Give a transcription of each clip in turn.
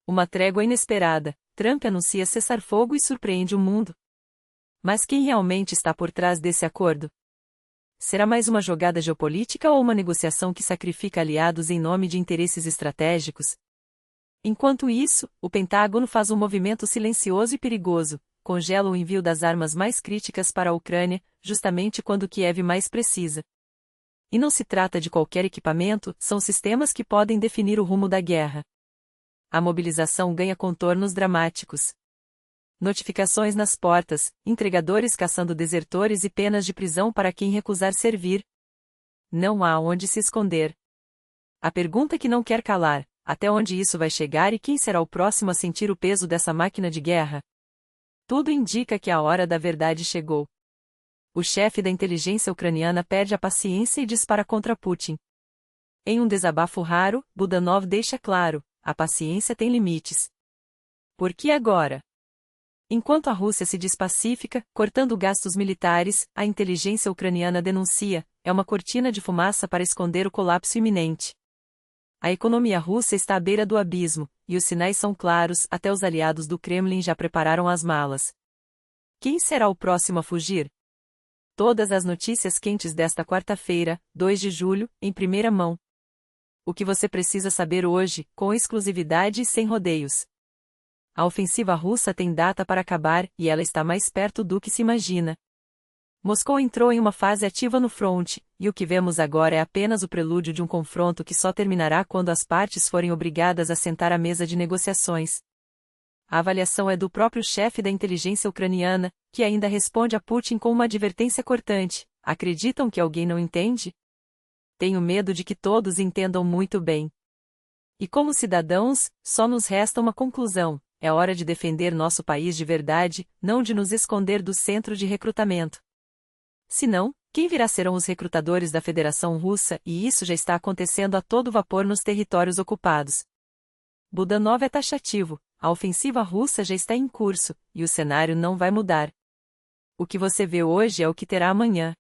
Uma trégua inesperada. Trump anuncia cessar-fogo e surpreende o mundo. Mas quem realmente está por trás desse acordo? Será mais uma jogada geopolítica ou uma negociação que sacrifica aliados em nome de interesses estratégicos? Enquanto isso, o Pentágono faz um movimento silencioso e perigoso, congela o envio das armas mais críticas para a Ucrânia, justamente quando Kiev mais precisa. E não se trata de qualquer equipamento, são sistemas que podem definir o rumo da guerra. A mobilização ganha contornos dramáticos. Notificações nas portas, entregadores caçando desertores e penas de prisão para quem recusar servir. Não há onde se esconder. A pergunta que não quer calar: até onde isso vai chegar e quem será o próximo a sentir o peso dessa máquina de guerra? Tudo indica que a hora da verdade chegou. O chefe da inteligência ucraniana perde a paciência e dispara contra Putin. Em um desabafo raro, Budanov deixa claro: a paciência tem limites. Por que agora? Enquanto a Rússia se diz pacífica, cortando gastos militares, a inteligência ucraniana denuncia: é uma cortina de fumaça para esconder o colapso iminente. A economia russa está à beira do abismo, e os sinais são claros, até os aliados do Kremlin já prepararam as malas. Quem será o próximo a fugir? Todas as notícias quentes desta quarta-feira, 2 de julho, em primeira mão. O que você precisa saber hoje, com exclusividade e sem rodeios. A ofensiva russa tem data para acabar, e ela está mais perto do que se imagina. Moscou entrou em uma fase ativa no fronte, e o que vemos agora é apenas o prelúdio de um confronto que só terminará quando as partes forem obrigadas a sentar à mesa de negociações. A avaliação é do próprio chefe da inteligência ucraniana, que ainda responde a Putin com uma advertência cortante: acreditam que alguém não entende? Tenho medo de que todos entendam muito bem. E como cidadãos, só nos resta uma conclusão: é hora de defender nosso país de verdade, não de nos esconder do centro de recrutamento. Se não, quem virá serão os recrutadores da Federação Russa, e isso já está acontecendo a todo vapor nos territórios ocupados. Budanov é taxativo: a ofensiva russa já está em curso, e o cenário não vai mudar. O que você vê hoje é o que terá amanhã.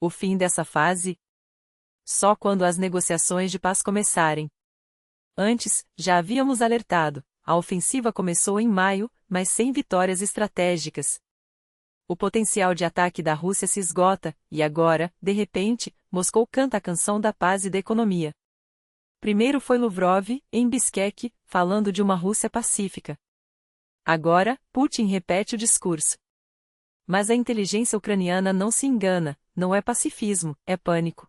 O fim dessa fase? Só quando as negociações de paz começarem. Antes, já havíamos alertado: a ofensiva começou em maio, mas sem vitórias estratégicas. O potencial de ataque da Rússia se esgota, e agora, de repente, Moscou canta a canção da paz e da economia. Primeiro foi Lavrov, em Bishkek, falando de uma Rússia pacífica. Agora, Putin repete o discurso. Mas a inteligência ucraniana não se engana: não é pacifismo, é pânico.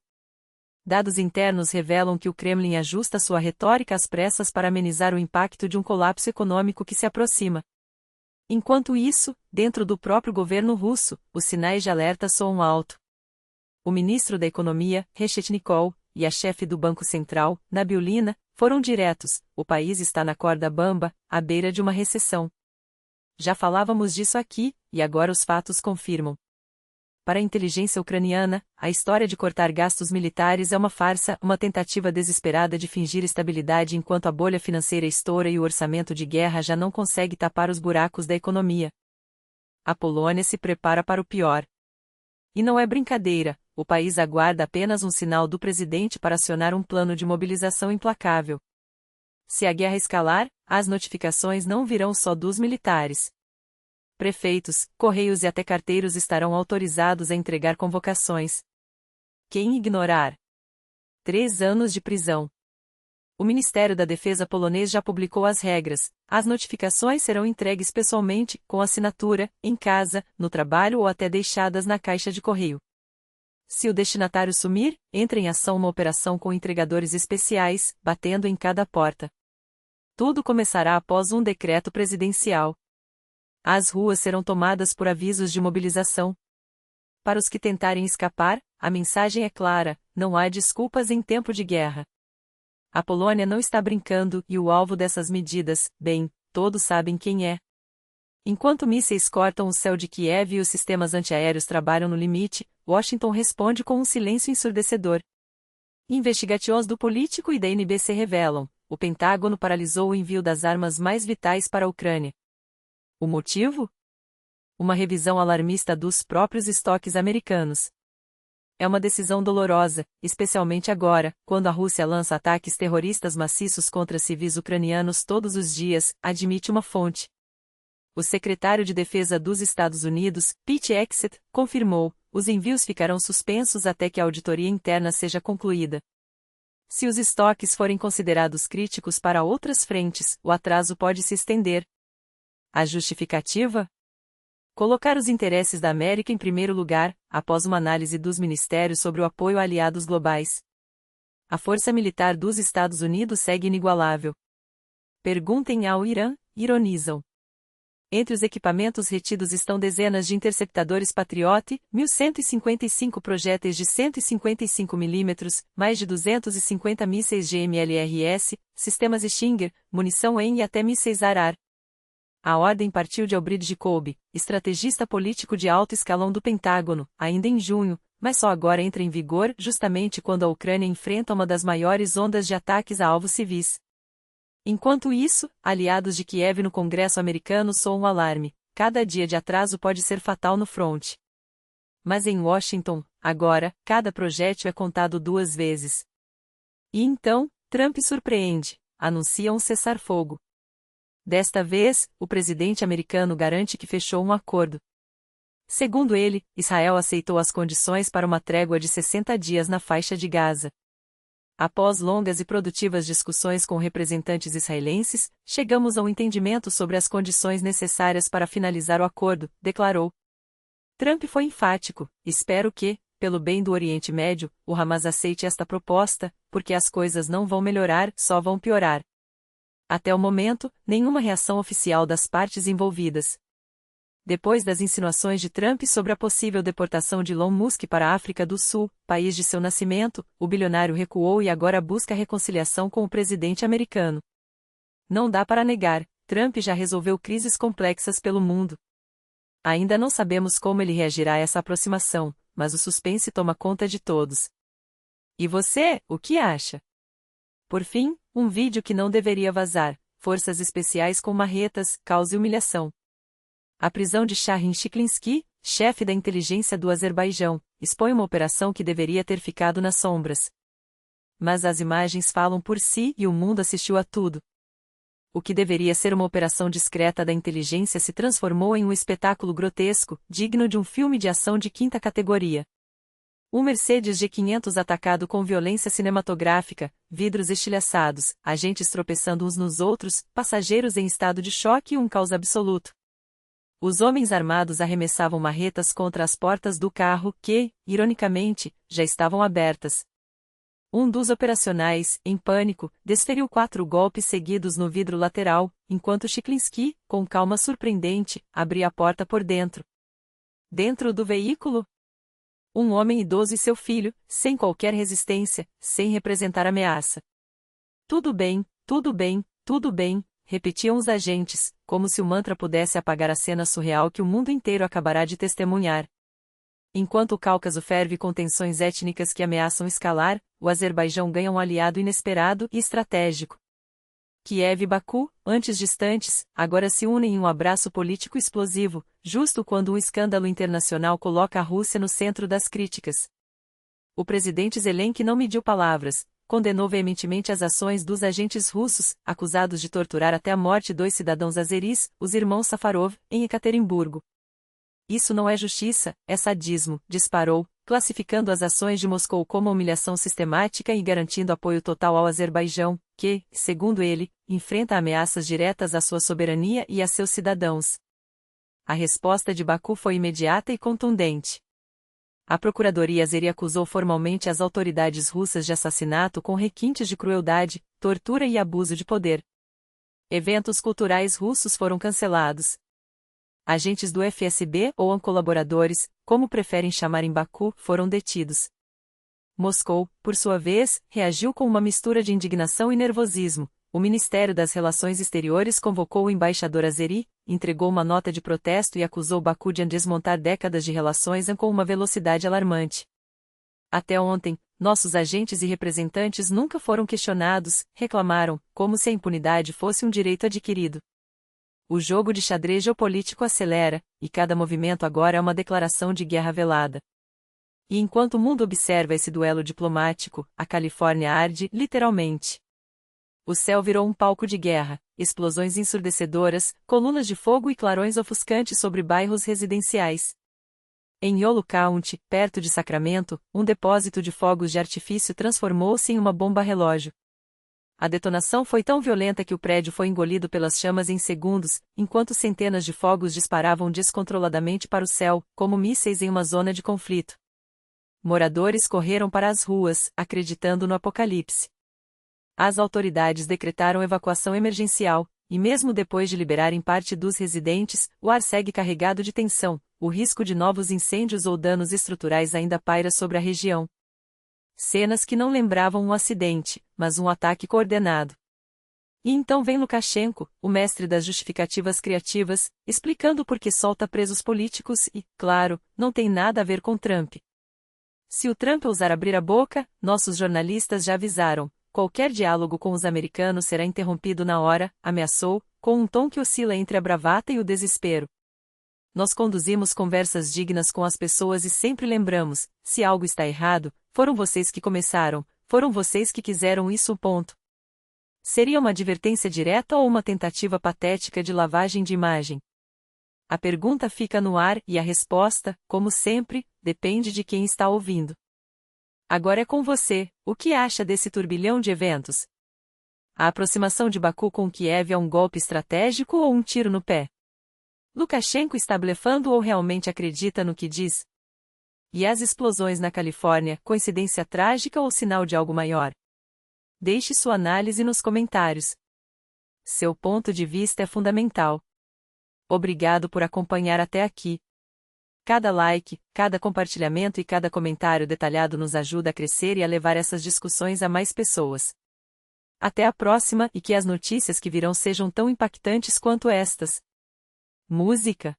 Dados internos revelam que o Kremlin ajusta sua retórica às pressas para amenizar o impacto de um colapso econômico que se aproxima. Enquanto isso, dentro do próprio governo russo, os sinais de alerta soam alto. O ministro da Economia, Reshetnikov, e a chefe do Banco Central, Nabiullina, foram diretos: o país está na corda bamba, à beira de uma recessão. Já falávamos disso aqui, e agora os fatos confirmam. Para a inteligência ucraniana, a história de cortar gastos militares é uma farsa, uma tentativa desesperada de fingir estabilidade enquanto a bolha financeira estoura e o orçamento de guerra já não consegue tapar os buracos da economia. A Polônia se prepara para o pior. E não é brincadeira: o país aguarda apenas um sinal do presidente para acionar um plano de mobilização implacável. Se a guerra escalar, as notificações não virão só dos militares. Prefeitos, correios e até carteiros estarão autorizados a entregar convocações. Quem ignorar? 3 anos de prisão. O Ministério da Defesa polonês já publicou as regras: as notificações serão entregues pessoalmente, com assinatura, em casa, no trabalho ou até deixadas na caixa de correio. Se o destinatário sumir, entra em ação uma operação com entregadores especiais, batendo em cada porta. Tudo começará após um decreto presidencial. As ruas serão tomadas por avisos de mobilização. Para os que tentarem escapar, a mensagem é clara: não há desculpas em tempo de guerra. A Polônia não está brincando, e o alvo dessas medidas, bem, todos sabem quem é. Enquanto mísseis cortam o céu de Kiev e os sistemas antiaéreos trabalham no limite, Washington responde com um silêncio ensurdecedor. Investigações do Político e da NBC revelam: o Pentágono paralisou o envio das armas mais vitais para a Ucrânia. O motivo? Uma revisão alarmista dos próprios estoques americanos. É uma decisão dolorosa, especialmente agora, quando a Rússia lança ataques terroristas maciços contra civis ucranianos todos os dias, admite uma fonte. O secretário de Defesa dos Estados Unidos, Pete Hegseth, confirmou: os envios ficarão suspensos até que a auditoria interna seja concluída. Se os estoques forem considerados críticos para outras frentes, o atraso pode se estender. A justificativa? Colocar os interesses da América em primeiro lugar, após uma análise dos ministérios sobre o apoio a aliados globais. A força militar dos Estados Unidos segue inigualável. Perguntem ao Irã, ironizam. Entre os equipamentos retidos estão dezenas de interceptadores Patriot, 1.155 projéteis de 155 mm, mais de 250 mísseis GMLRS, sistemas Stinger, munição EM e até mísseis Arar. A ordem partiu de Albridge Colby, estrategista político de alto escalão do Pentágono, ainda em junho, mas só agora entra em vigor justamente quando a Ucrânia enfrenta uma das maiores ondas de ataques a alvos civis. Enquanto isso, aliados de Kiev no Congresso americano soam um alarme: cada dia de atraso pode ser fatal no fronte. Mas em Washington, agora, cada projétil é contado 2 vezes. E então, Trump surpreende, anuncia um cessar-fogo. Desta vez, o presidente americano garante que fechou um acordo. Segundo ele, Israel aceitou as condições para uma trégua de 60 dias na faixa de Gaza. Após longas e produtivas discussões com representantes israelenses, chegamos a um entendimento sobre as condições necessárias para finalizar o acordo, declarou. Trump foi enfático: espero que, pelo bem do Oriente Médio, o Hamas aceite esta proposta, porque as coisas não vão melhorar, só vão piorar. Até o momento, nenhuma reação oficial das partes envolvidas. Depois das insinuações de Trump sobre a possível deportação de Elon Musk para a África do Sul, país de seu nascimento, o bilionário recuou e agora busca reconciliação com o presidente americano. Não dá para negar, Trump já resolveu crises complexas pelo mundo. Ainda não sabemos como ele reagirá a essa aproximação, mas o suspense toma conta de todos. E você, o que acha? Por fim, um vídeo que não deveria vazar: forças especiais com marretas, caos e humilhação. A prisão de Shahin Chiklinsky, chefe da inteligência do Azerbaijão, expõe uma operação que deveria ter ficado nas sombras. Mas as imagens falam por si e o mundo assistiu a tudo. O que deveria ser uma operação discreta da inteligência se transformou em um espetáculo grotesco, digno de um filme de ação de 5ª categoria. Um Mercedes G500 atacado com violência cinematográfica, vidros estilhaçados, agentes tropeçando uns nos outros, passageiros em estado de choque e um caos absoluto. Os homens armados arremessavam marretas contra as portas do carro que, ironicamente, já estavam abertas. Um dos operacionais, em pânico, desferiu 4 golpes seguidos no vidro lateral, enquanto Chiklinsky, com calma surpreendente, abria a porta por dentro. Dentro do veículo? Um homem idoso e seu filho, sem qualquer resistência, sem representar ameaça. Tudo bem, tudo bem, tudo bem, repetiam os agentes, como se o mantra pudesse apagar a cena surreal que o mundo inteiro acabará de testemunhar. Enquanto o Cáucaso ferve com tensões étnicas que ameaçam escalar, o Azerbaijão ganha um aliado inesperado e estratégico. Kiev e Baku, antes distantes, agora se unem em um abraço político explosivo, justo quando um escândalo internacional coloca a Rússia no centro das críticas. O presidente Zelensky não mediu palavras, condenou veementemente as ações dos agentes russos, acusados de torturar até a morte 2 cidadãos azeris, os irmãos Safarov, em Ekaterimburgo. Isso não é justiça, é sadismo, disparou, classificando as ações de Moscou como humilhação sistemática e garantindo apoio total ao Azerbaijão, que, segundo ele, enfrenta ameaças diretas à sua soberania e a seus cidadãos. A resposta de Baku foi imediata e contundente. A Procuradoria Azeri acusou formalmente as autoridades russas de assassinato com requintes de crueldade, tortura e abuso de poder. Eventos culturais russos foram cancelados. Agentes do FSB ou colaboradores, como preferem chamar em Baku, foram detidos. Moscou, por sua vez, reagiu com uma mistura de indignação e nervosismo. O Ministério das Relações Exteriores convocou o embaixador azeri, entregou uma nota de protesto e acusou Baku de desmontar décadas de relações com uma velocidade alarmante. Até ontem, nossos agentes e representantes nunca foram questionados, reclamaram, como se a impunidade fosse um direito adquirido. O jogo de xadrez geopolítico acelera, e cada movimento agora é uma declaração de guerra velada. E enquanto o mundo observa esse duelo diplomático, a Califórnia arde, literalmente. O céu virou um palco de guerra, explosões ensurdecedoras, colunas de fogo e clarões ofuscantes sobre bairros residenciais. Em Yolo County, perto de Sacramento, um depósito de fogos de artifício transformou-se em uma bomba-relógio. A detonação foi tão violenta que o prédio foi engolido pelas chamas em segundos, enquanto centenas de fogos disparavam descontroladamente para o céu, como mísseis em uma zona de conflito. Moradores correram para as ruas, acreditando no apocalipse. As autoridades decretaram evacuação emergencial, e mesmo depois de liberarem parte dos residentes, o ar segue carregado de tensão, o risco de novos incêndios ou danos estruturais ainda paira sobre a região. Cenas que não lembravam um acidente, mas um ataque coordenado. E então vem Lukashenko, o mestre das justificativas criativas, explicando por que solta presos políticos e, claro, não tem nada a ver com Trump. Se o Trump ousar abrir a boca, nossos jornalistas já avisaram, qualquer diálogo com os americanos será interrompido na hora, ameaçou, com um tom que oscila entre a bravata e o desespero. Nós conduzimos conversas dignas com as pessoas e sempre lembramos, se algo está errado, foram vocês que começaram, foram vocês que quiseram isso. Ponto. Seria uma advertência direta ou uma tentativa patética de lavagem de imagem? A pergunta fica no ar e a resposta, como sempre, depende de quem está ouvindo. Agora é com você, o que acha desse turbilhão de eventos? A aproximação de Baku com Kiev é um golpe estratégico ou um tiro no pé? Lukashenko está blefando ou realmente acredita no que diz? E as explosões na Califórnia, coincidência trágica ou sinal de algo maior? Deixe sua análise nos comentários. Seu ponto de vista é fundamental. Obrigado por acompanhar até aqui. Cada like, cada compartilhamento e cada comentário detalhado nos ajuda a crescer e a levar essas discussões a mais pessoas. Até a próxima e que as notícias que virão sejam tão impactantes quanto estas. Música